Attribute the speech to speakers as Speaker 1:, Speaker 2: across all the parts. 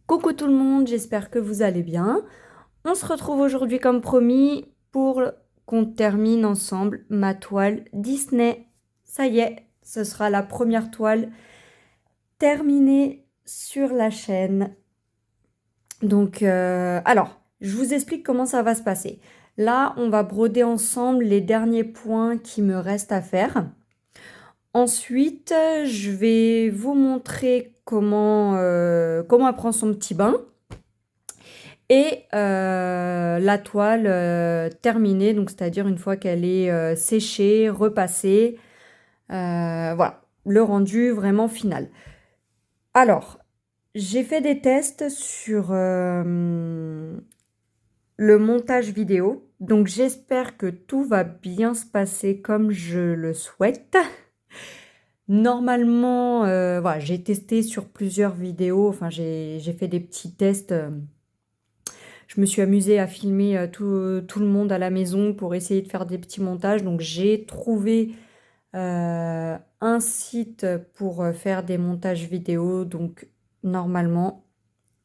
Speaker 1: Coucou tout le monde, j'espère que vous allez bien. On se retrouve aujourd'hui comme promis pour qu'on termine ensemble ma toile Disney. Ça y est, ce sera la première toile terminée sur la chaîne. Donc, alors, je vous explique comment ça va se passer. Là, on va broder ensemble les derniers points qui me restent à faire. Ensuite, je vais vous montrer comment elle prend son petit bain. Et la toile terminée, donc c'est-à-dire une fois qu'elle est séchée, repassée, voilà, le rendu vraiment final. Alors, j'ai fait des tests sur le montage vidéo, donc j'espère que tout va bien se passer comme je le souhaite. Normalement, voilà, j'ai testé sur plusieurs vidéos, enfin j'ai fait des petits tests. Je me suis amusée à filmer tout le monde à la maison pour essayer de faire des petits montages. Donc j'ai trouvé un site pour faire des montages vidéo. Donc normalement,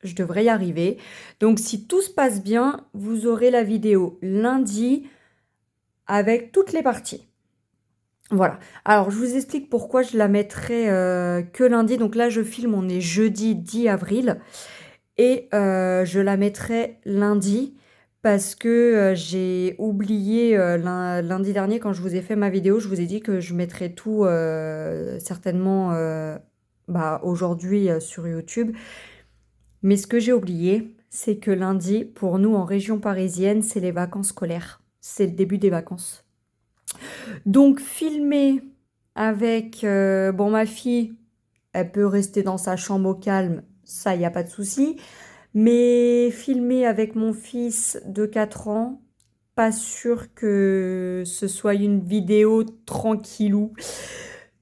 Speaker 1: je devrais y arriver. Donc si tout se passe bien, vous aurez la vidéo lundi avec toutes les parties. Voilà. Alors je vous explique pourquoi je la mettrai que lundi. Donc là, je filme, on est jeudi 10 avril. Et je la mettrai lundi parce que j'ai oublié lundi dernier quand je vous ai fait ma vidéo, je vous ai dit que je mettrais tout certainement aujourd'hui sur YouTube. Mais ce que j'ai oublié, c'est que lundi, pour nous en région parisienne, c'est les vacances scolaires. C'est le début des vacances. Donc filmer avec ma fille, elle peut rester dans sa chambre au calme, ça, il n'y a pas de souci. Mais filmer avec mon fils de 4 ans, pas sûr que ce soit une vidéo tranquillou.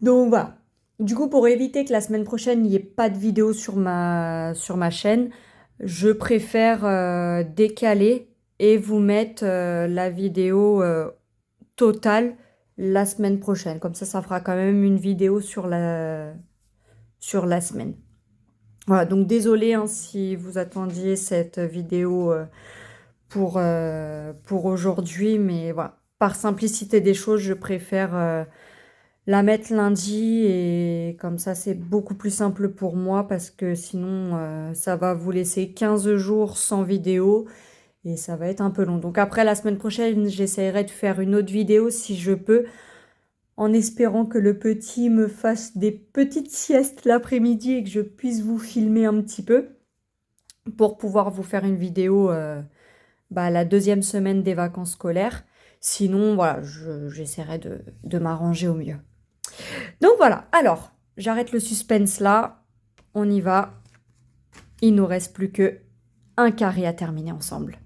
Speaker 1: Donc voilà. Du coup, pour éviter que la semaine prochaine, il n'y ait pas de vidéo sur ma chaîne, je préfère décaler et vous mettre la vidéo totale la semaine prochaine. Comme ça fera quand même une vidéo sur la semaine. Voilà, donc désolé si vous attendiez cette vidéo pour aujourd'hui, mais voilà, par simplicité des choses, je préfère la mettre lundi et comme ça c'est beaucoup plus simple pour moi parce que sinon ça va vous laisser 15 jours sans vidéo et ça va être un peu long. Donc après la semaine prochaine, j'essaierai de faire une autre vidéo si je peux en espérant que le petit me fasse des petites siestes l'après-midi et que je puisse vous filmer un petit peu pour pouvoir vous faire une vidéo la deuxième semaine des vacances scolaires. Sinon, voilà, j'essaierai de m'arranger au mieux. Donc voilà, alors, j'arrête le suspense là. On y va. Il nous reste plus que un carré à terminer ensemble.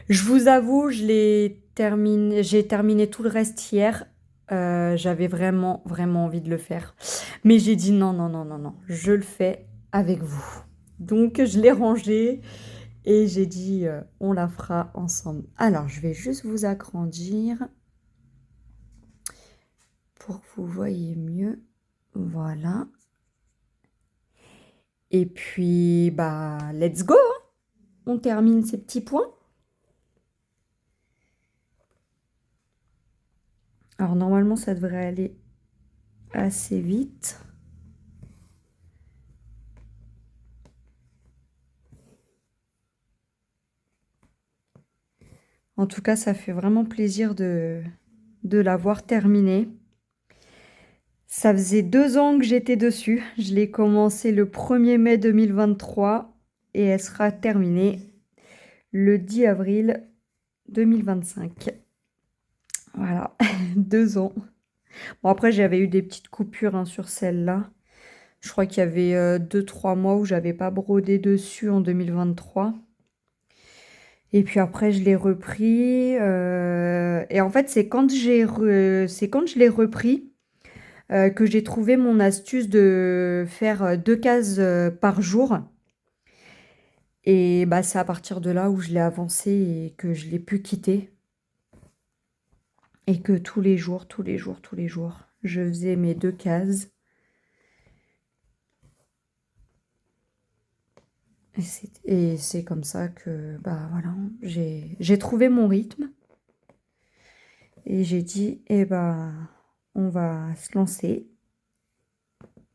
Speaker 1: Je vous avoue, j'ai terminé tout le reste hier. J'avais vraiment, vraiment envie de le faire. Mais j'ai dit non, non, non, non, non. Je le fais avec vous. Donc, je l'ai rangé. Et j'ai dit, on la fera ensemble. Alors, je vais juste vous agrandir pour que vous voyez mieux. Voilà. Et puis, let's go, hein. On termine ces petits points. Alors, normalement, ça devrait aller assez vite. En tout cas, ça fait vraiment plaisir de l'avoir terminé. Ça faisait 2 ans que j'étais dessus. Je l'ai commencé le 1er mai 2023 et elle sera terminée le 10 avril 2025. Voilà, 2 ans. Bon, après, j'avais eu des petites coupures sur celle-là. Je crois qu'il y avait 2-3 mois où j'avais pas brodé dessus en 2023. Et puis après, je l'ai repris. Et en fait, c'est quand je l'ai repris que j'ai trouvé mon astuce de faire 2 cases par jour. Et c'est à partir de là où je l'ai avancé et que je l'ai pu quitter. Et que tous les jours, je faisais mes 2 cases. Et c'est comme ça que, bah voilà, j'ai trouvé mon rythme. Et j'ai dit, eh bah, on va se lancer.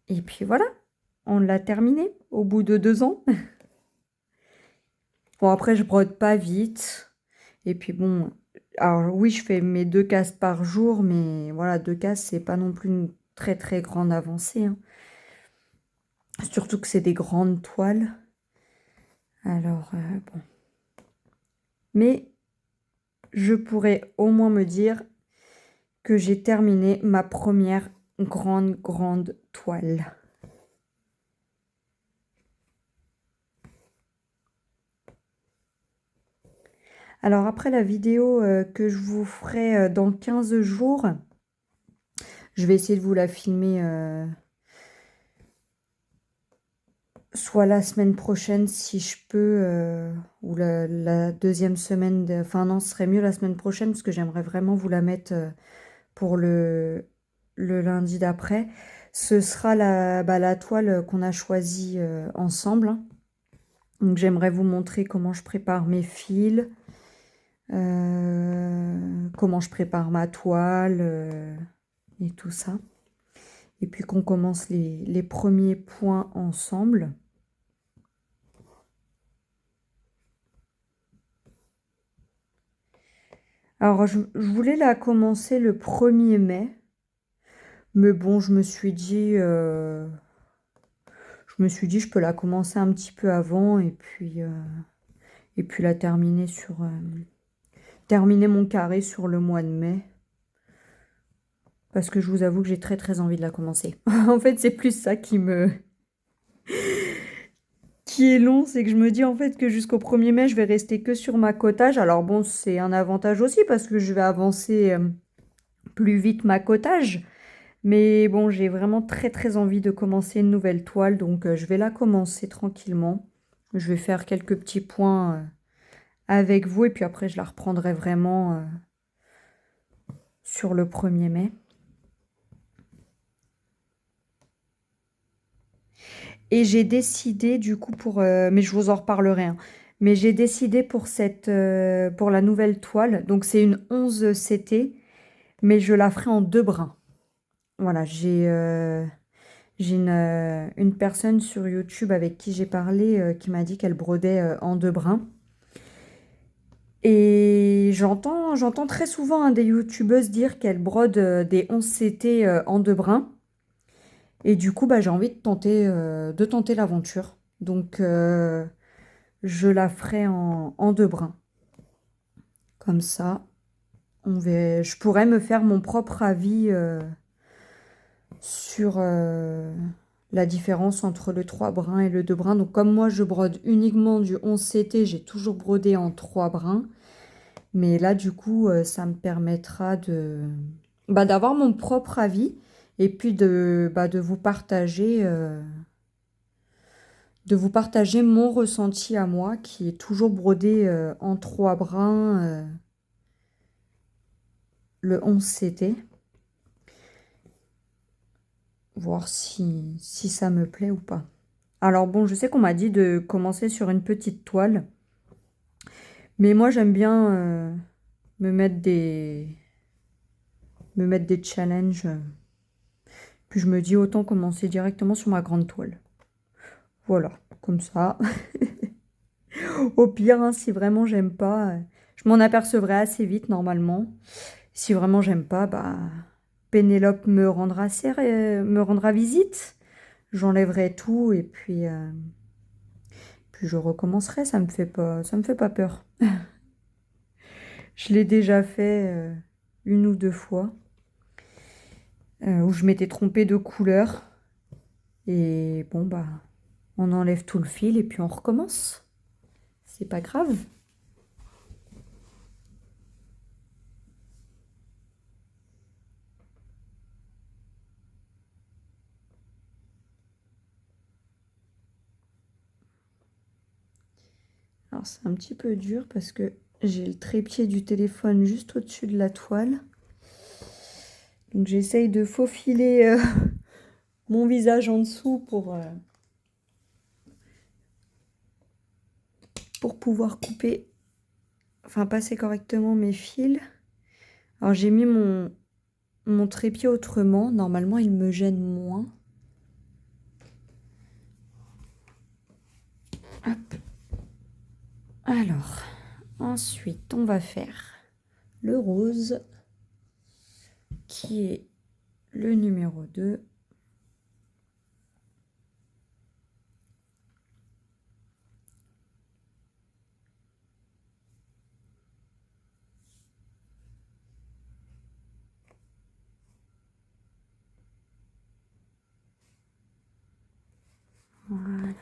Speaker 1: Et puis voilà, on l'a terminé au bout de 2 ans. Bon, après, je brode pas vite. Et puis bon, alors oui, je fais mes 2 cases par jour, mais voilà, 2 cases, c'est pas non plus une très très grande avancée, hein. Surtout que c'est des grandes toiles. Alors, bon. Mais je pourrais au moins me dire que j'ai terminé ma première grande toile. Alors après la vidéo que je vous ferai dans 15 jours, je vais essayer de vous la filmer soit la semaine prochaine si je peux, ou la deuxième semaine, enfin non, ce serait mieux la semaine prochaine parce que j'aimerais vraiment vous la mettre pour le lundi d'après. Ce sera la toile qu'on a choisie ensemble, hein. Donc j'aimerais vous montrer comment je prépare mes fils, comment je prépare ma toile et tout ça. Et puis qu'on commence les premiers points ensemble. Alors je voulais la commencer le 1er mai. Mais bon, je peux la commencer un petit peu avant et puis la terminer terminer mon carré sur le mois de mai. Parce que je vous avoue que j'ai très très envie de la commencer. En fait, c'est plus ça qui est long, c'est que je me dis en fait que jusqu'au 1er mai, je vais rester que sur ma cotage. Alors bon, c'est un avantage aussi parce que je vais avancer plus vite ma cotage. Mais bon, j'ai vraiment très très envie de commencer une nouvelle toile, donc je vais la commencer tranquillement. Je vais faire quelques petits points avec vous et puis après je la reprendrai vraiment sur le 1er mai. Et j'ai décidé du coup mais je vous en reparlerai, hein. Mais j'ai décidé pour la nouvelle toile, donc c'est une 11 CT, mais je la ferai en 2 brins. Voilà, j'ai une personne sur YouTube avec qui j'ai parlé qui m'a dit qu'elle brodait en 2 brins. Et j'entends très souvent des youtubeuses dire qu'elles brodent des 11 CT en 2 brins. Et du coup, bah, j'ai envie de tenter l'aventure. Donc, je la ferai en 2 brins. Comme ça, je pourrais me faire mon propre avis sur la différence entre le 3 brins et le 2 brins. Donc, comme moi, je brode uniquement du 11 CT, j'ai toujours brodé en 3 brins. Mais là, du coup, ça me permettra d'avoir mon propre avis et puis de vous partager mon ressenti à moi qui est toujours brodé en 3 brins, le 11 CT. Voir si ça me plaît ou pas. Alors bon, je sais qu'on m'a dit de commencer sur une petite toile. Mais moi, j'aime bien me mettre des challenges. Puis je me dis autant commencer directement sur ma grande toile. Voilà, comme ça. Au pire, hein, si vraiment j'aime pas, je m'en apercevrai assez vite normalement. Si vraiment j'aime pas, bah Pénélope me rendra visite. J'enlèverai tout et puis je recommencerai. Ça me fait pas peur. Je l'ai déjà fait 1 ou 2 fois où je m'étais trompée de couleur. Et bon, bah, on enlève tout le fil et puis on recommence. C'est pas grave. Alors c'est un petit peu dur parce que j'ai le trépied du téléphone juste au-dessus de la toile. Donc j'essaye de faufiler mon visage en dessous pour pouvoir couper, enfin passer correctement mes fils. Alors j'ai mis mon trépied autrement. Normalement, il me gêne moins. Hop. Alors, ensuite, on va faire le rose, qui est le numéro 2. Voilà.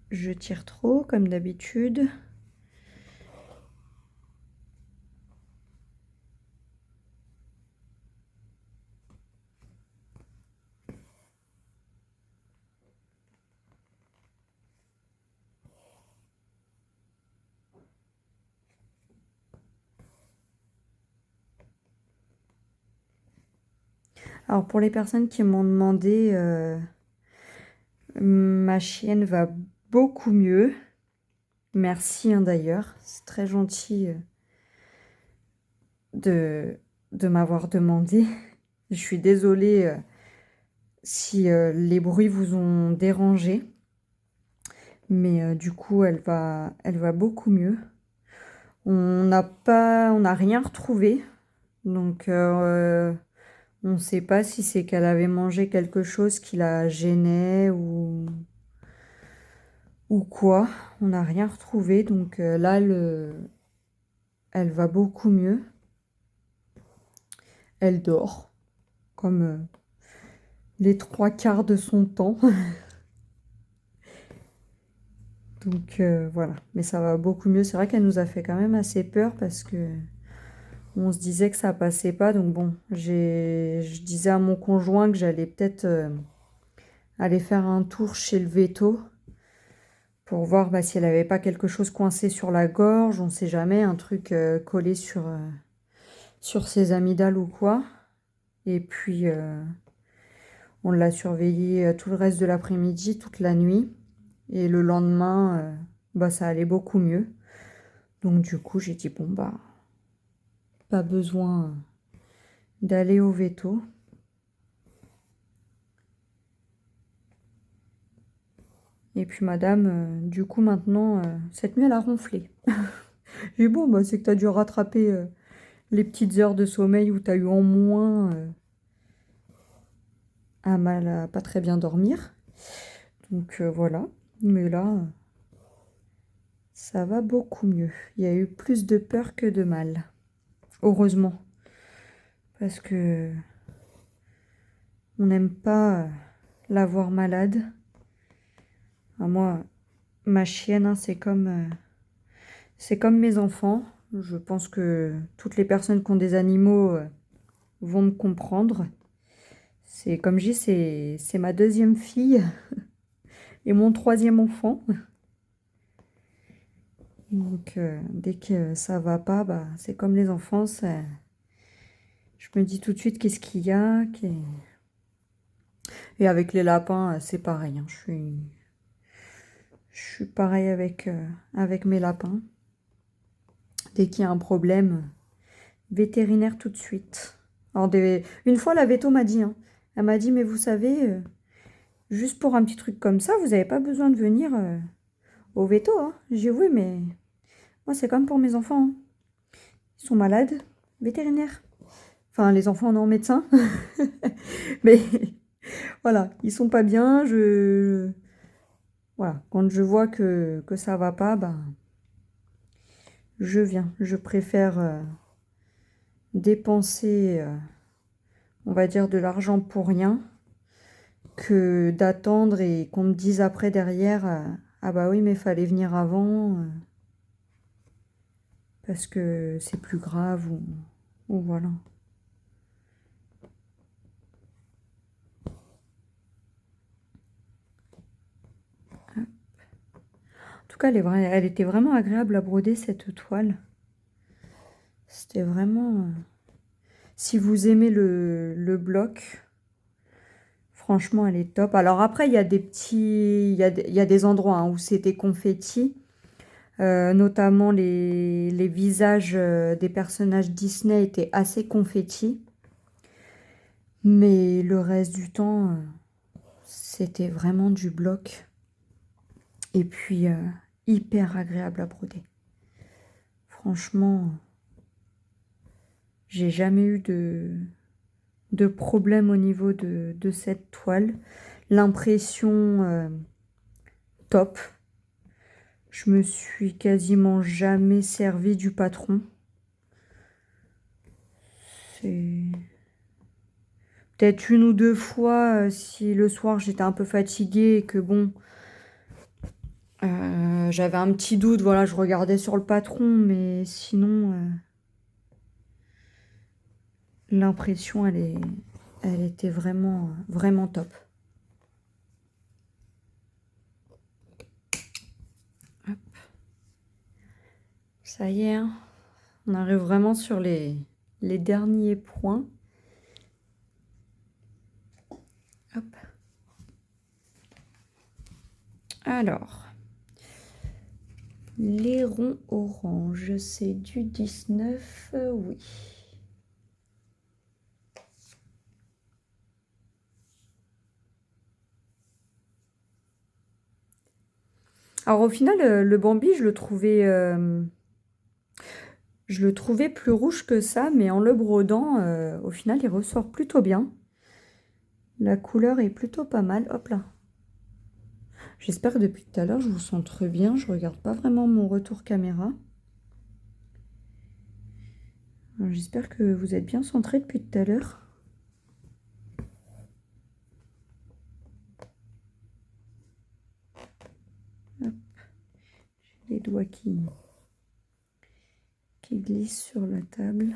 Speaker 1: Je tire trop, comme d'habitude. Alors pour les personnes qui m'ont demandé, ma chienne va beaucoup mieux. Merci d'ailleurs, c'est très gentil de m'avoir demandé. Je suis désolée si les bruits vous ont dérangé, mais du coup elle va beaucoup mieux. On n'a rien retrouvé, donc on ne sait pas si c'est qu'elle avait mangé quelque chose qui la gênait ou quoi. On n'a rien retrouvé, donc là elle va beaucoup mieux. Elle dort, comme les 3/4 de son temps. Donc voilà, mais ça va beaucoup mieux. C'est vrai qu'elle nous a fait quand même assez peur parce que on se disait que ça passait pas. Donc bon, je disais à mon conjoint que j'allais peut-être aller faire un tour chez le véto pour voir si elle n'avait pas quelque chose coincé sur la gorge. On ne sait jamais, un truc collé sur ses amygdales ou quoi. Et puis on l'a surveillée tout le reste de l'après-midi, toute la nuit. Et le lendemain, ça allait beaucoup mieux. Donc du coup, j'ai dit, bon, pas besoin d'aller au véto. Et puis madame, du coup, maintenant, cette nuit, elle a ronflé. J'ai dit, bon, c'est que tu as dû rattraper les petites heures de sommeil où tu as eu en moins un mal à pas très bien dormir. Donc voilà. Mais là, ça va beaucoup mieux. Il y a eu plus de peur que de mal. Heureusement. Parce que on n'aime pas la voir malade. Moi, ma chienne, c'est comme mes enfants. Je pense que toutes les personnes qui ont des animaux vont me comprendre. C'est comme je dis, c'est ma deuxième fille et mon troisième enfant. Donc dès que ça va pas, c'est comme les enfants. Je me dis tout de suite qu'est-ce qu'il y a. Et avec les lapins, c'est pareil. Je suis pareil avec mes lapins. Dès qu'il y a un problème, vétérinaire tout de suite. Alors une fois, la véto m'a dit, elle m'a dit, mais vous savez, juste pour un petit truc comme ça, vous n'avez pas besoin de venir au veto. J'ai dit, oui, mais moi, c'est comme pour mes enfants. Ils sont malades, vétérinaire. Enfin, les enfants, non, médecin. Mais voilà, ils sont pas bien. Voilà, quand je vois que ça va pas, je viens. Je préfère dépenser, on va dire, de l'argent pour rien que d'attendre et qu'on me dise après derrière ah bah oui mais fallait venir avant parce que c'est plus grave ou voilà. En tout cas elle était vraiment agréable à broder cette toile. C'était vraiment si vous aimez le bloc, Franchement, elle est top. Alors après, il y a des petits, il y a des endroits hein, où c'était confetti, notamment les visages des personnages Disney étaient assez confetti, mais le reste du temps, c'était vraiment du bloc. Et puis, hyper agréable à broder. Franchement, j'ai jamais eu de problème au niveau de cette toile. L'impression, top. Je me suis quasiment jamais servi du patron. C'est peut-être une ou deux fois si le soir j'étais un peu fatiguée et que bon, j'avais un petit doute, voilà, je regardais sur le patron, mais sinon, l'impression, elle était vraiment, vraiment top. Hop. Ça y est, hein, on arrive vraiment sur les derniers points. Hop. Alors, les ronds orange, c'est du 19, oui. Alors au final, le Bambi, je le trouvais plus rouge que ça, mais en le brodant, au final, il ressort plutôt bien. La couleur est plutôt pas mal. Hop là. J'espère que depuis tout à l'heure, je vous centre bien. Je regarde pas vraiment mon retour caméra. J'espère que vous êtes bien centré depuis tout à l'heure. J'ai les doigts qui glissent sur la table.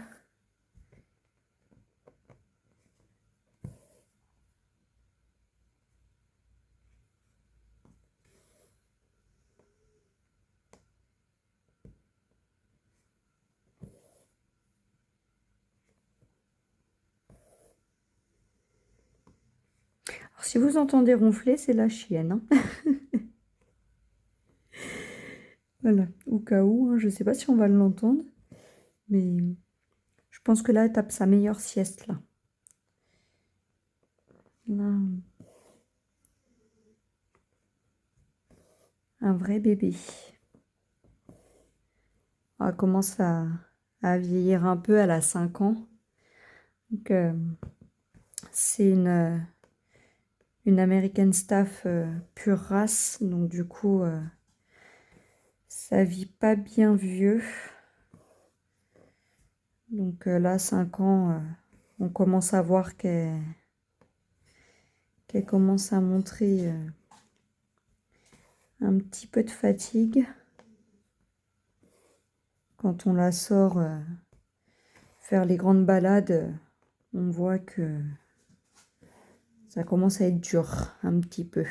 Speaker 1: Alors, si vous entendez ronfler, c'est la chienne, hein. Voilà, au cas où, hein, je ne sais pas si on va l'entendre, mais je pense que là, elle tape sa meilleure sieste, là. Là, un vrai bébé. Elle commence à vieillir un peu, elle a 5 ans. Donc, c'est une American Staff pure race, donc du coup, ça vit pas bien vieux. Donc là, 5 ans, on commence à voir qu'elle commence à montrer un petit peu de fatigue. Quand on la sort faire les grandes balades, on voit que ça commence à être dur un petit peu.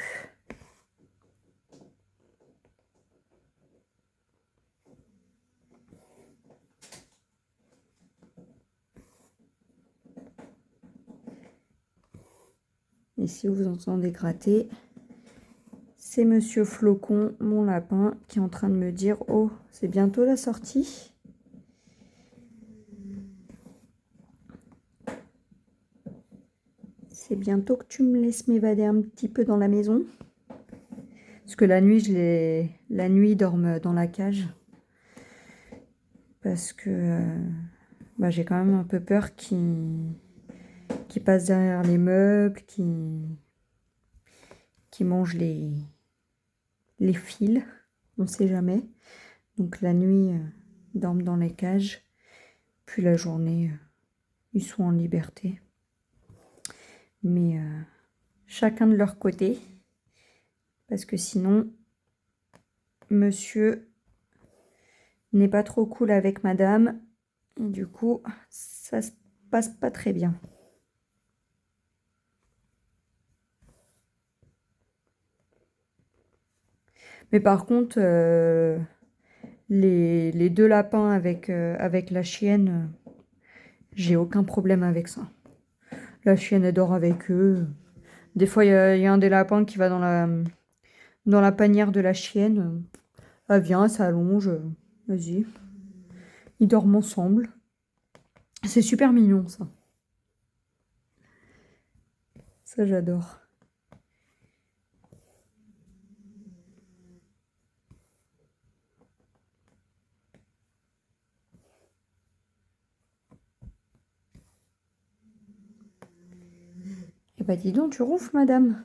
Speaker 1: Et si vous entendez gratter, c'est Monsieur Flocon, mon lapin, qui est en train de me dire « Oh, c'est bientôt la sortie ?» C'est bientôt que tu me laisses m'évader un petit peu dans la maison. Parce que la nuit, ils dorment dans la cage. Parce que bah, j'ai quand même un peu peur qu'ils passent derrière les meubles, qu'ils mangent les fils. On ne sait jamais. Donc la nuit, ils dorment dans les cages. Puis la journée, ils sont en liberté. Mais chacun de leur côté. Parce que sinon, monsieur n'est pas trop cool avec madame. Et du coup, ça se passe pas très bien. Mais par contre, les deux lapins avec la chienne, j'ai aucun problème avec ça. La chienne, elle dort avec eux. Des fois, il y a un des lapins qui va dans la panière de la chienne. Elle vient, elle s'allonge. Vas-y. Ils dorment ensemble. C'est super mignon, ça. Ça, j'adore. Eh ben, dis donc, tu ronfles, madame.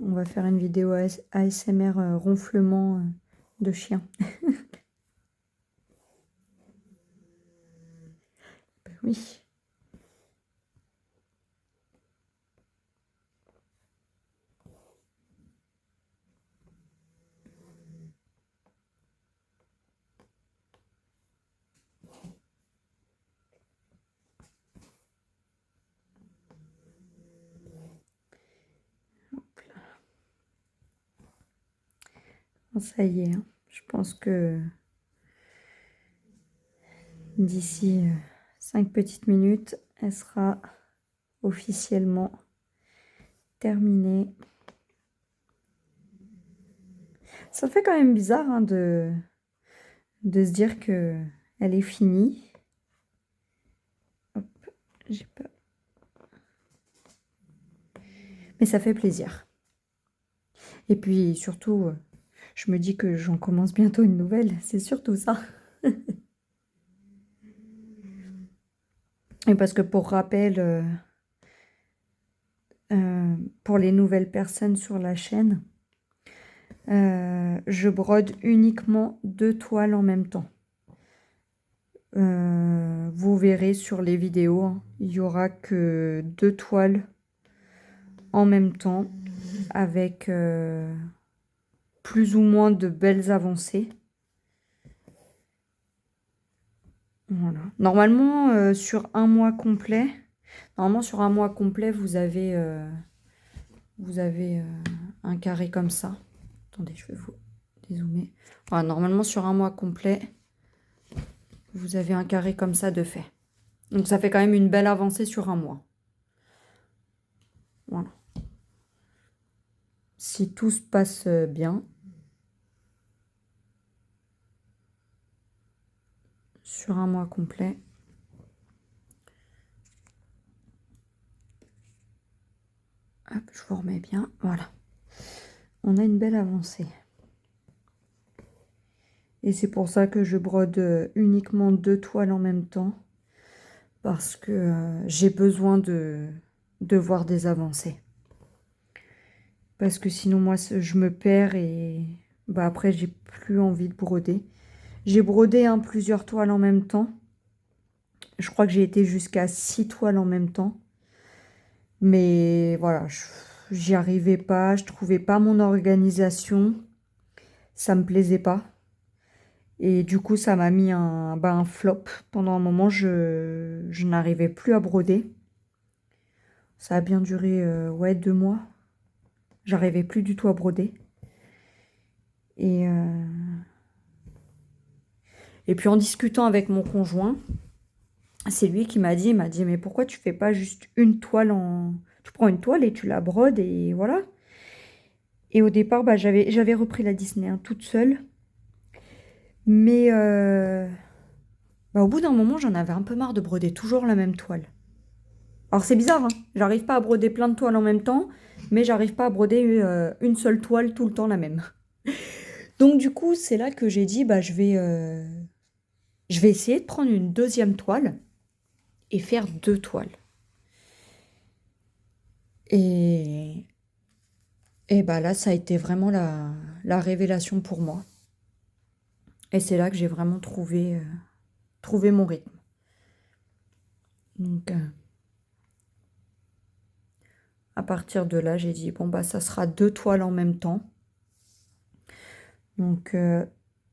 Speaker 1: On va faire une vidéo ASMR ronflement de chien. Ben oui. Bon, ça y est, hein. Je pense que d'ici 5 petites minutes, elle sera officiellement terminée. Ça fait quand même bizarre hein, de se dire que elle est finie. Hop, j'ai pas... Mais ça fait plaisir. Et puis surtout, je me dis que j'en commence bientôt une nouvelle. C'est surtout ça. Et parce que pour rappel, pour les nouvelles personnes sur la chaîne, je brode uniquement 2 toiles en même temps. Vous verrez sur les vidéos, hein, il n'y aura que 2 toiles en même temps avec plus ou moins de belles avancées. Voilà. Normalement, sur un mois complet, vous avez, un carré comme ça. Attendez, je vais vous dézoomer. Voilà, normalement, sur un mois complet, vous avez un carré comme ça de fait. Donc, ça fait quand même une belle avancée sur un mois. Voilà. Si tout se passe bien, sur un mois complet, hop, je vous remets bien. Voilà. On a une belle avancée. Et c'est pour ça que je brode uniquement 2 toiles en même temps. Parce que j'ai besoin de voir des avancées. Parce que sinon, moi, je me perds et bah, après, j'ai plus envie de broder. J'ai brodé hein, plusieurs toiles en même temps. Je crois que j'ai été jusqu'à 6 toiles en même temps. Mais voilà, j'y arrivais pas. Je trouvais pas mon organisation. Ça me plaisait pas. Et du coup, ça m'a mis un flop. Pendant un moment, je n'arrivais plus à broder. Ça a bien duré, ouais, 2 mois. J'arrivais plus du tout à broder. Et puis en discutant avec mon conjoint, c'est lui qui il m'a dit, mais pourquoi tu fais pas juste une toile en... Tu prends une toile et tu la brodes et voilà. Et au départ, bah, j'avais repris la Disney hein, toute seule. Mais bah, au bout d'un moment, j'en avais un peu marre de broder toujours la même toile. Alors c'est bizarre, hein, j'arrive pas à broder plein de toiles en même temps, mais j'arrive pas à broder une seule toile tout le temps la même. Donc du coup, c'est là que j'ai dit, bah, je vais essayer de prendre une deuxième toile et faire 2 toiles. Et, et bah là, ça a été vraiment la révélation pour moi. Et c'est là que j'ai vraiment trouvé mon rythme. Donc, à partir de là, j'ai dit, bon, bah, ça sera 2 toiles en même temps. Donc,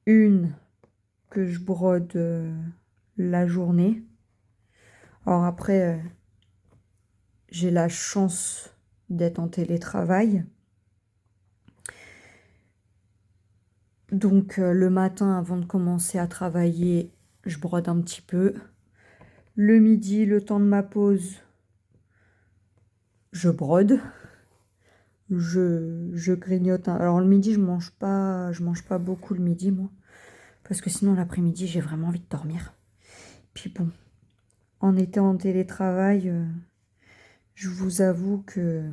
Speaker 1: une que je brode la journée. Alors après, j'ai la chance d'être en télétravail. Donc le matin, avant de commencer à travailler, je brode un petit peu. Le midi, le temps de ma pause, je brode. Je grignote. Alors le midi, je mange pas beaucoup le midi, moi. Parce que sinon, l'après-midi, j'ai vraiment envie de dormir. Puis bon, en étant en télétravail, je vous avoue que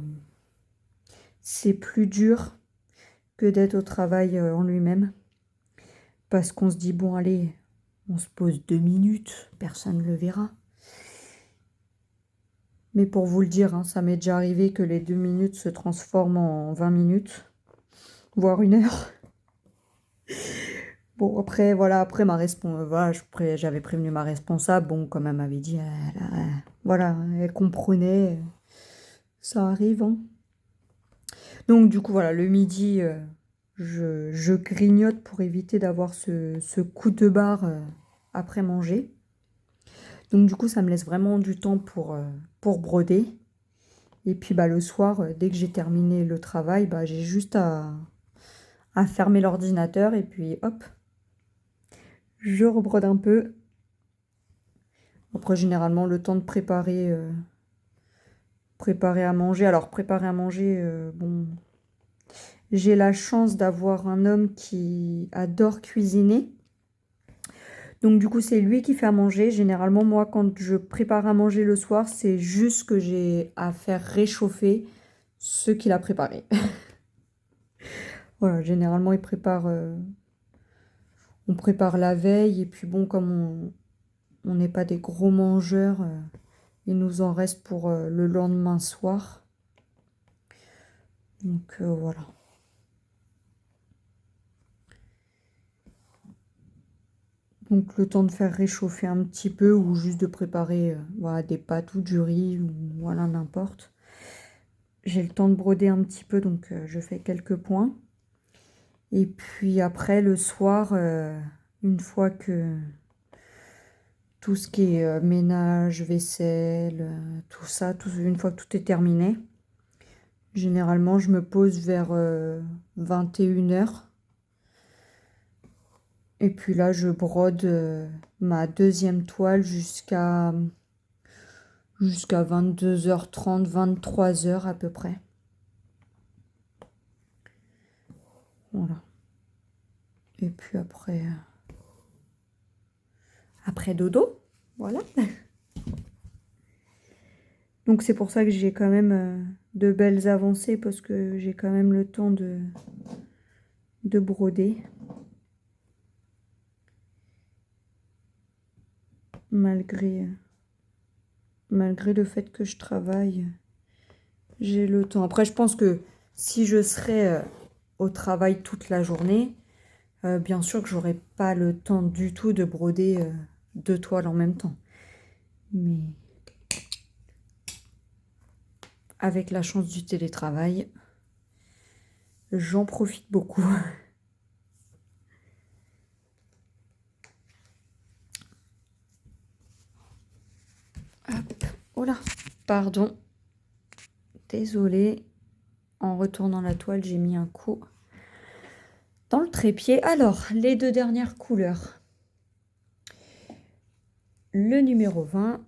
Speaker 1: c'est plus dur que d'être au travail en lui-même. Parce qu'on se dit, bon, allez, on se pose 2 minutes, personne ne le verra. Mais pour vous le dire, hein, ça m'est déjà arrivé que les 2 minutes se transforment en 20 minutes, voire 1 heure. Bon, après, voilà, après voilà, j'avais prévenu ma responsable, bon, comme elle m'avait dit, voilà, elle comprenait, ça arrive, hein. Donc, du coup, voilà, le midi, je grignote pour éviter d'avoir ce coup de barre après manger. Donc, du coup, ça me laisse vraiment du temps pour broder. Et puis, bah, le soir, dès que j'ai terminé le travail, bah, j'ai juste à fermer l'ordinateur et puis, hop, je rebrode un peu. Après, généralement, le temps de préparer à manger. Alors, préparer à manger, bon, j'ai la chance d'avoir un homme qui adore cuisiner. Donc, du coup, c'est lui qui fait à manger. Généralement, moi, quand je prépare à manger le soir, c'est juste que j'ai à faire réchauffer ce qu'il a préparé. Voilà, généralement, on prépare la veille. Et puis, bon, comme on n'est pas des gros mangeurs, il nous en reste pour le lendemain soir. Donc, voilà. Donc le temps de faire réchauffer un petit peu ou juste de préparer voilà, des pâtes ou du riz ou voilà n'importe. J'ai le temps de broder un petit peu donc je fais quelques points. Et puis après le soir, une fois que tout ce qui est ménage, vaisselle, tout ça, une fois que tout est terminé, généralement je me pose vers 21 h. Et puis là je brode ma deuxième toile jusqu'à 22h30, 23 h à peu près. Voilà. Et puis après dodo, voilà. Donc c'est pour ça que j'ai quand même de belles avancées parce que j'ai quand même le temps de broder. Malgré le fait que je travaille, j'ai le temps. Après, je pense que si je serais au travail toute la journée, bien sûr que j'aurais pas le temps du tout de broder 2 toiles en même temps. Mais avec la chance du télétravail, j'en profite beaucoup. Hop. Oh là, pardon. Désolée. En retournant la toile, j'ai mis un coup dans le trépied. Alors, les 2 dernières couleurs. Le numéro 20.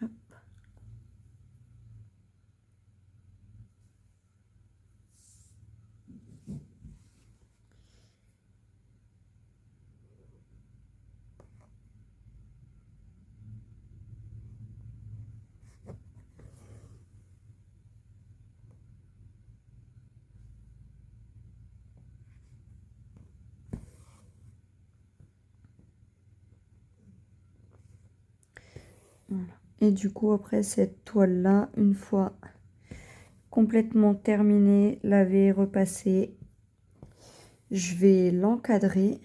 Speaker 1: Hop. Voilà. Et du coup, après cette toile-là, une fois complètement terminée, lavée, repassée, je vais l'encadrer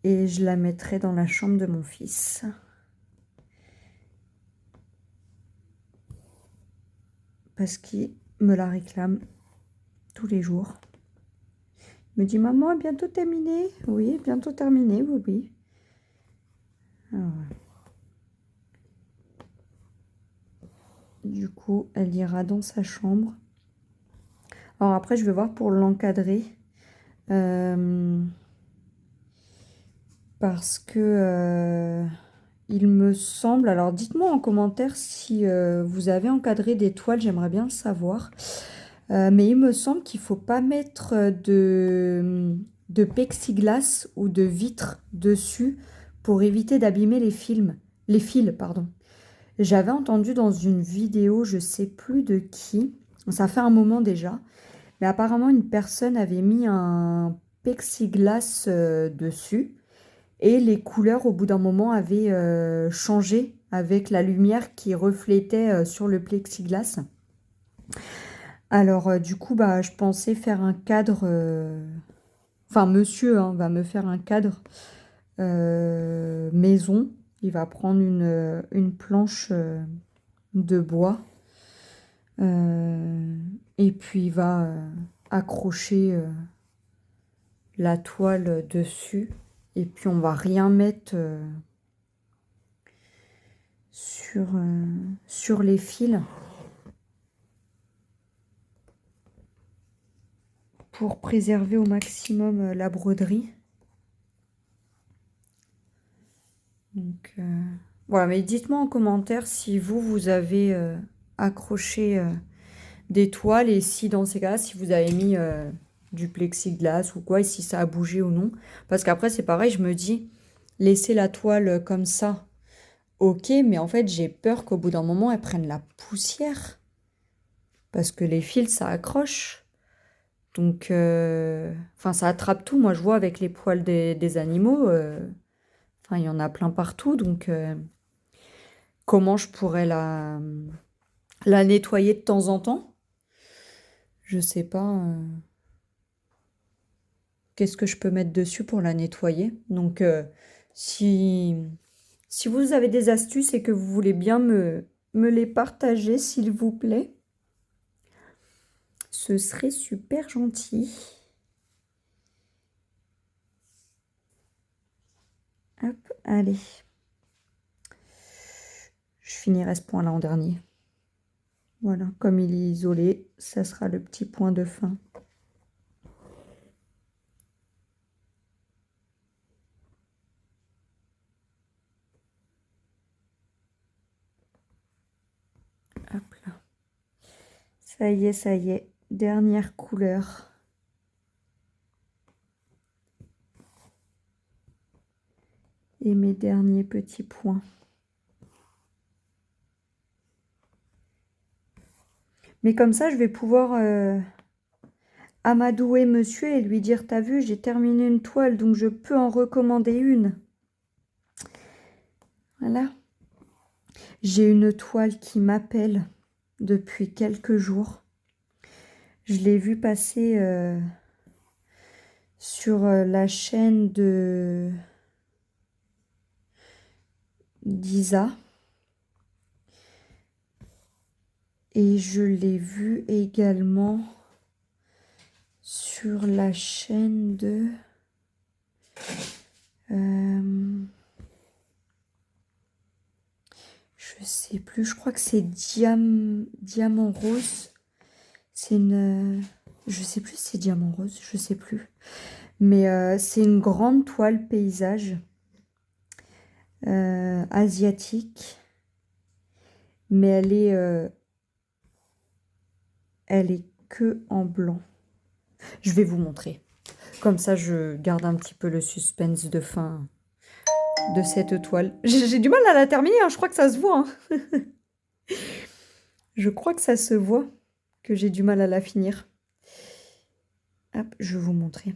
Speaker 1: et je la mettrai dans la chambre de mon fils. Parce qu'il me la réclame tous les jours. Il me dit, maman, bientôt terminé? Oui, bientôt terminé, oui, oui. Alors, du coup, elle ira dans sa chambre. Alors après, je vais voir pour l'encadrer. Parce que il me semble, alors dites-moi en commentaire si vous avez encadré des toiles, j'aimerais bien le savoir. Mais il me semble qu'il ne faut pas mettre de plexiglas ou de vitre dessus pour éviter d'abîmer les fils, pardon. J'avais entendu dans une vidéo, je sais plus de qui, ça fait un moment déjà, mais apparemment une personne avait mis un plexiglas dessus. Et les couleurs, au bout d'un moment, avaient changé avec la lumière qui reflétait sur le plexiglas. Alors, du coup, bah, je pensais faire un cadre. Enfin, monsieur hein, va me faire un cadre maison. Il va prendre une planche de bois. Et puis, il va accrocher la toile dessus. Et puis, on va rien mettre sur les fils pour préserver au maximum la broderie. Donc voilà, mais dites-moi en commentaire si vous avez accroché des toiles et si dans ces cas-là, si vous avez mis du plexiglas ou quoi, et si ça a bougé ou non. Parce qu'après, c'est pareil, je me dis, laisser la toile comme ça, ok, mais en fait, j'ai peur qu'au bout d'un moment, elle prenne la poussière. Parce que les fils, ça accroche. Donc, enfin, ça attrape tout. Moi, je vois avec les poils des animaux, enfin, il y en a plein partout. Donc, comment je pourrais la nettoyer de temps en temps? Je sais pas. Qu'est-ce que je peux mettre dessus pour la nettoyer? Donc, si, si vous avez des astuces et que vous voulez bien me les partager, s'il vous plaît, ce serait super gentil. Hop, allez. Je finirai ce point-là en dernier. Voilà, comme il est isolé, ça sera le petit point de fin. Hop là. Ça y est. Dernière couleur. Et mes derniers petits points. Mais comme ça, je vais pouvoir amadouer monsieur et lui dire, t'as vu, j'ai terminé une toile, donc je peux en recommander une. Voilà. J'ai une toile qui m'appelle depuis quelques jours. Je l'ai vue passer sur la chaîne d'Isa. Et je l'ai vue également sur la chaîne de... je sais plus, je crois que c'est Diamant Rose. C'est une... je sais plus si c'est Diamant Rose, je sais plus. Mais c'est une grande toile paysage asiatique. Mais elle est que en blanc. Je vais vous montrer. Comme ça, je garde un petit peu le suspense de fin de cette toile. J'ai du mal à la terminer, hein, je crois que ça se voit. Hein. Je crois que ça se voit que j'ai du mal à la finir. Hop, je vais vous montrer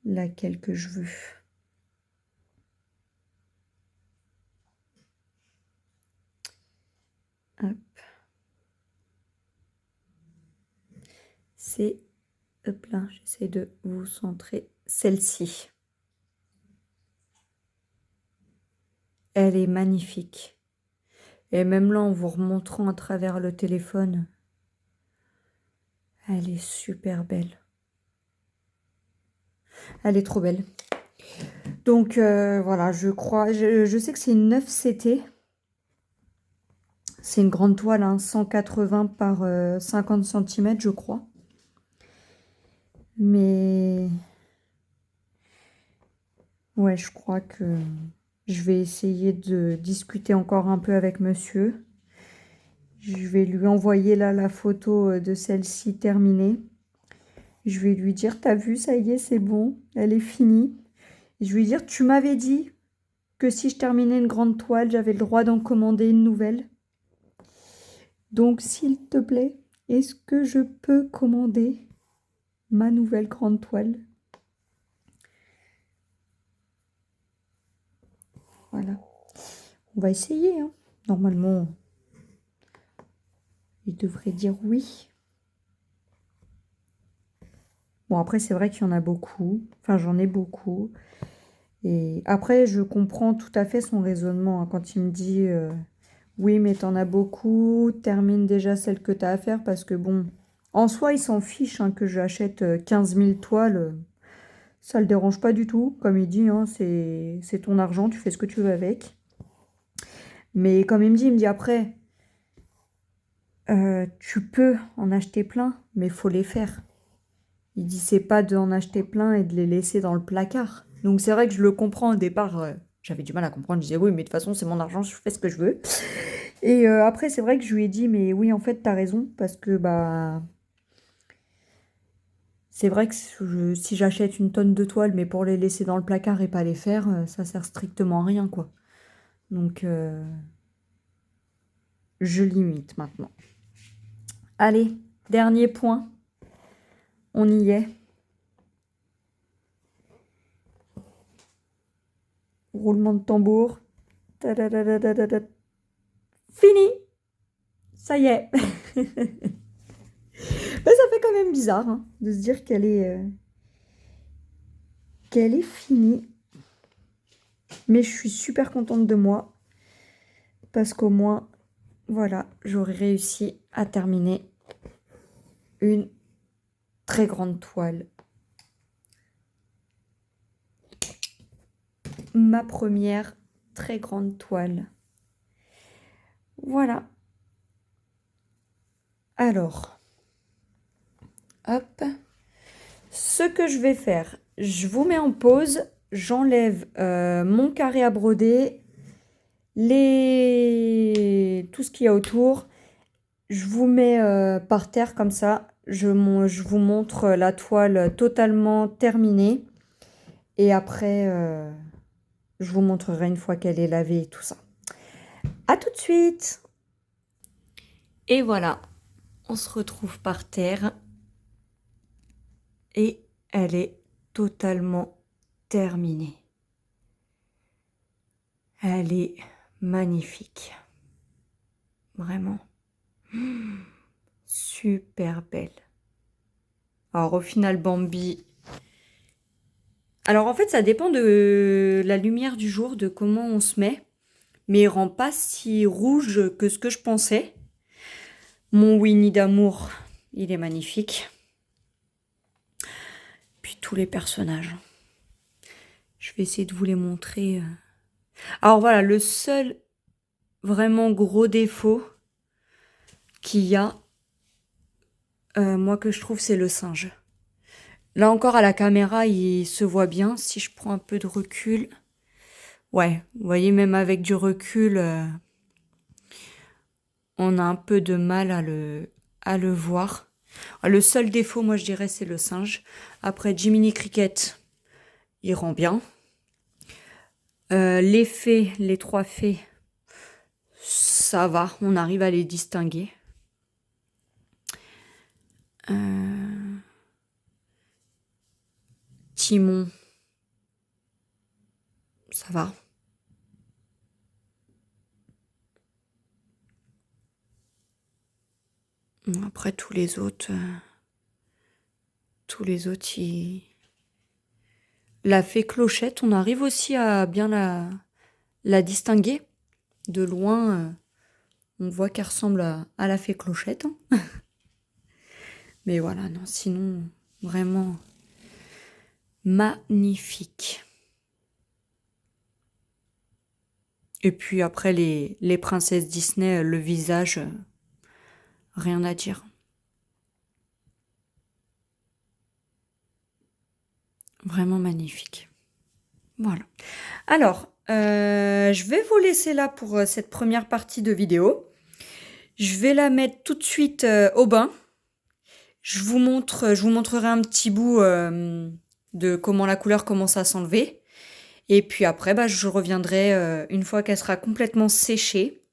Speaker 1: laquelle que je veux. Hop. C'est, hop là, j'essaie de vous centrer celle-ci. Elle est magnifique. Et même là, en vous remontrant à travers le téléphone, elle est super belle. Elle est trop belle. Donc voilà, je crois, je sais que c'est une 9 CT. C'est une grande toile, hein, 180 par 50 cm, je crois. Mais ouais, je crois que je vais essayer de discuter encore un peu avec monsieur. Je vais lui envoyer là la photo de celle-ci terminée. Je vais lui dire, t'as vu, ça y est, c'est bon, elle est finie. Et je vais lui dire, tu m'avais dit que si je terminais une grande toile, j'avais le droit d'en commander une nouvelle. Donc, s'il te plaît, est-ce que je peux commander ma nouvelle grande toile? Voilà. On va essayer, hein. Normalement, il devrait dire oui. Bon, après, c'est vrai qu'il y en a beaucoup. Enfin, j'en ai beaucoup. Et après, je comprends tout à fait son raisonnement, hein, quand il me dit oui, mais t'en as beaucoup, termine déjà celle que t'as à faire parce que bon, en soi, il s'en fiche hein, que j'achète 15 000 toiles. Ça le dérange pas du tout. Comme il dit, hein, c'est ton argent, tu fais ce que tu veux avec. Mais comme il me dit après, tu peux en acheter plein, mais faut les faire. Il dit c'est pas d'en acheter plein et de les laisser dans le placard. Donc c'est vrai que je le comprends au départ. J'avais du mal à comprendre. Je disais oui, mais de toute façon c'est mon argent, je fais ce que je veux. Et après c'est vrai que je lui ai dit mais oui en fait t'as raison parce que bah c'est vrai que si j'achète une tonne de toiles mais pour les laisser dans le placard et pas les faire, ça sert strictement à rien quoi. Donc je limite maintenant. Allez, dernier point. On y est. Roulement de tambour. Tadadadadadada. Fini. Ça y est. Bah, ça fait quand même bizarre hein, de se dire qu'elle est finie. Mais je suis super contente de moi parce qu'au moins, voilà, j'aurais réussi à terminer une très grande toile. Ma première très grande toile. Voilà. Alors, hop. Ce que je vais faire, je vous mets en pause, j'enlève mon carré à broder, tout ce qu'il y a autour. Je vous mets par terre comme ça. Je vous montre la toile totalement terminée. Et après, je vous montrerai une fois qu'elle est lavée et tout ça. À tout de suite! Et voilà, on se retrouve par terre. Et elle est totalement terminée. Elle est magnifique. Vraiment. Super belle. Alors au final, Bambi... Alors en fait, ça dépend de la lumière du jour, de comment on se met. Mais il rend pas si rouge que ce que je pensais. Mon Winnie d'amour, il est magnifique. Puis tous les personnages. Je vais essayer de vous les montrer. Alors voilà, le seul vraiment gros défaut qu'il y a, moi que je trouve, c'est le singe. Là encore, à la caméra, il se voit bien. Si je prends un peu de recul... Ouais, vous voyez, même avec du recul, on a un peu de mal à le voir. Le seul défaut, moi, je dirais, c'est le singe. Après, Jiminy Cricket, il rend bien. Les fées, les trois fées, ça va, on arrive à les distinguer. Timon, ça va. Après, tous les autres, La fée Clochette, on arrive aussi à bien la distinguer. De loin, on voit qu'elle ressemble à la fée Clochette. Hein. Mais voilà, non, sinon, vraiment magnifique. Et puis après, les princesses Disney, le visage, rien à dire. Vraiment magnifique. Voilà. Alors, je vais vous laisser là pour cette première partie de vidéo. Je vais la mettre tout de suite au bain. Je vous montrerai un petit bout de comment la couleur commence à s'enlever. Et puis après, bah, je reviendrai une fois qu'elle sera complètement séchée,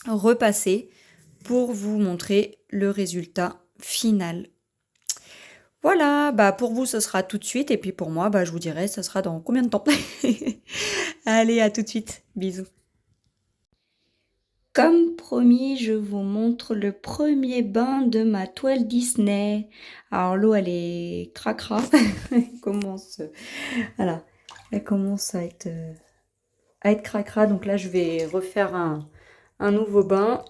Speaker 1: repasser pour vous montrer le résultat final. Voilà, bah pour vous ce sera tout de suite et puis pour moi, bah, je vous dirai ça sera dans combien de temps. Allez, à tout de suite. Bisous. Comme promis, je vous montre le premier bain de ma toile Disney. Alors l'eau, elle est cracra. Elle commence, voilà, elle commence à être cracra. Donc là, je vais refaire un nouveau bain.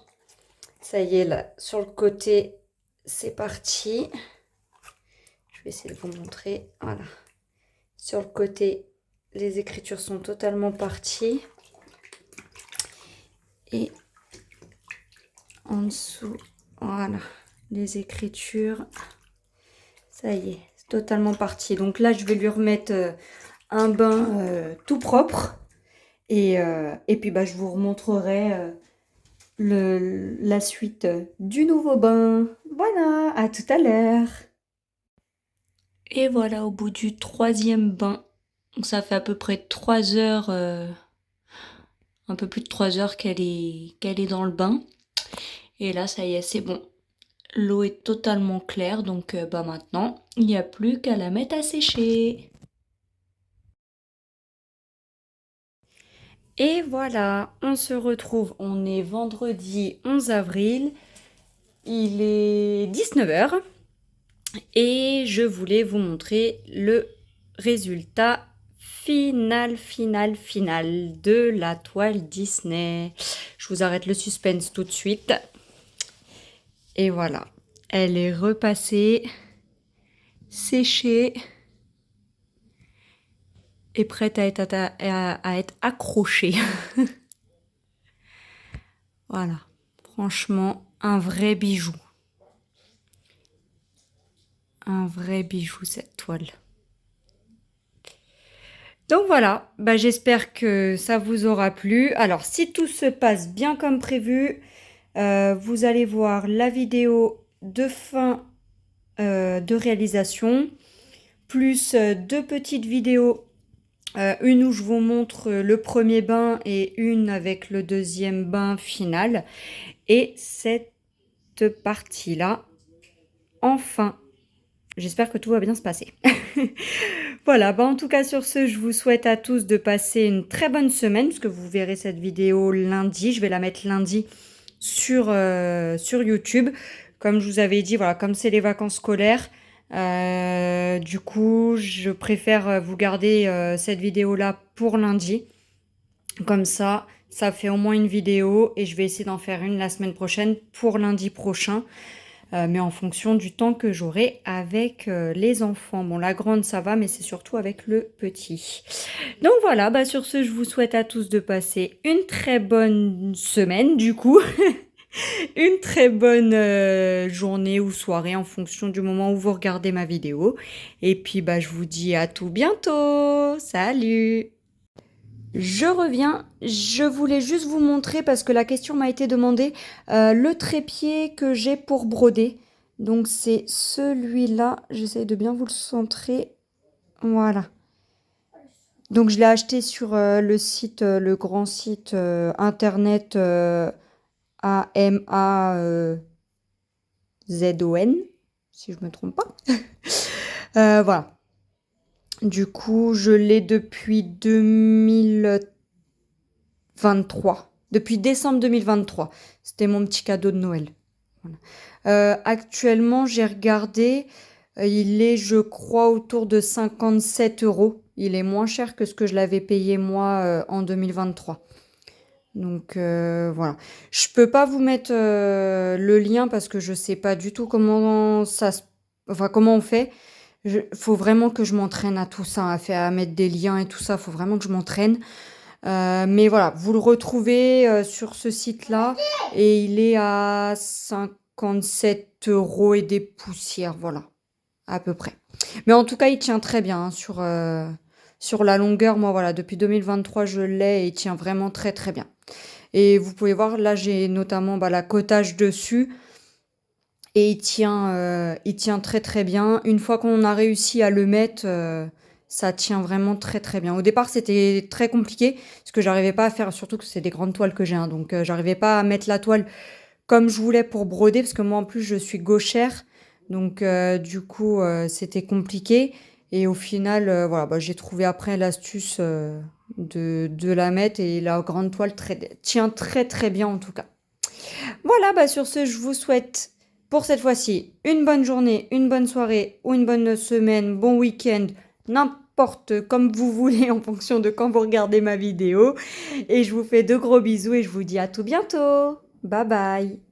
Speaker 1: Ça y est, là, sur le côté, c'est parti. Je vais essayer de vous montrer. Voilà. Sur le côté, les écritures sont totalement parties. Et en dessous, voilà, les écritures. Ça y est, c'est totalement parti. Donc là, je vais lui remettre un bain tout propre. Et puis, bah, je vous remontrerai la suite du nouveau bain. Voilà, à tout à l'heure. Et voilà, au bout du troisième bain. Donc ça fait à peu près 3 heures, un peu plus de 3 heures qu'elle est dans le bain. Et là, ça y est, c'est bon. L'eau est totalement claire, donc bah maintenant, il n'y a plus qu'à la mettre à sécher. Et voilà, on se retrouve, on est vendredi 11 avril, il est 19 h et je voulais vous montrer le résultat final de la toile Disney. Je vous arrête le suspense tout de suite. Et voilà, elle est repassée, séchée et prête à être accrochée. Voilà, franchement, un vrai bijou. Un vrai bijou, cette toile. Donc voilà, bah j'espère que ça vous aura plu. Alors, si tout se passe bien comme prévu, vous allez voir la vidéo de fin de réalisation, plus 2 petites vidéos. Une où je vous montre le premier bain et une avec le deuxième bain final. Et cette partie-là, enfin, j'espère que tout va bien se passer. Voilà, bah en tout cas sur ce, je vous souhaite à tous de passer une très bonne semaine, puisque vous verrez cette vidéo lundi. Je vais la mettre lundi sur YouTube. Comme je vous avais dit, voilà, comme c'est les vacances scolaires, du coup, je préfère vous garder cette vidéo-là pour lundi. Comme ça fait au moins une vidéo et je vais essayer d'en faire une la semaine prochaine pour lundi prochain. Mais en fonction du temps que j'aurai avec les enfants. Bon, la grande, ça va, mais c'est surtout avec le petit. Donc voilà, bah sur ce, je vous souhaite à tous de passer une très bonne semaine, du coup. Une très bonne journée ou soirée en fonction du moment où vous regardez ma vidéo. Et puis, bah, je vous dis à tout bientôt. Salut! Je reviens, je voulais juste vous montrer, parce que la question m'a été demandée, le trépied que j'ai pour broder. Donc c'est celui-là, j'essaie de bien vous le centrer, voilà. Donc je l'ai acheté sur le site, le grand site internet AMAZON, si je me trompe pas. Voilà. Du coup, je l'ai depuis 2023. Depuis décembre 2023. C'était mon petit cadeau de Noël. Voilà. Actuellement, j'ai regardé, il est, je crois, autour de 57 euros. Il est moins cher que ce que je l'avais payé moi en 2023. Donc voilà. Je peux pas vous mettre le lien parce que je sais pas du tout comment comment on fait. Faut vraiment que je m'entraîne à tout ça, à mettre des liens et tout ça. Faut vraiment que je m'entraîne. Mais voilà, vous le retrouvez sur ce site-là et il est à 57 euros et des poussières, voilà, à peu près. Mais en tout cas, il tient très bien hein, sur la longueur. Moi, voilà, depuis 2023, je l'ai et il tient vraiment très très bien. Et vous pouvez voir, là, j'ai notamment bah, la cotage dessus et il tient très très bien. Une fois qu'on a réussi à le mettre, ça tient vraiment très très bien. Au départ, c'était très compliqué parce que j'arrivais pas à faire, surtout que c'est des grandes toiles que j'ai, hein, donc j'arrivais pas à mettre la toile comme je voulais pour broder parce que moi en plus je suis gauchère, donc du coup c'était compliqué. Et au final, voilà, bah, j'ai trouvé après l'astuce de la mettre et la grande toile tient très très bien en tout cas. Voilà, bah sur ce, je vous souhaite pour cette fois-ci une bonne journée, une bonne soirée ou une bonne semaine, bon week-end, n'importe comme vous voulez en fonction de quand vous regardez ma vidéo. Et je vous fais de gros bisous et je vous dis à tout bientôt. Bye bye.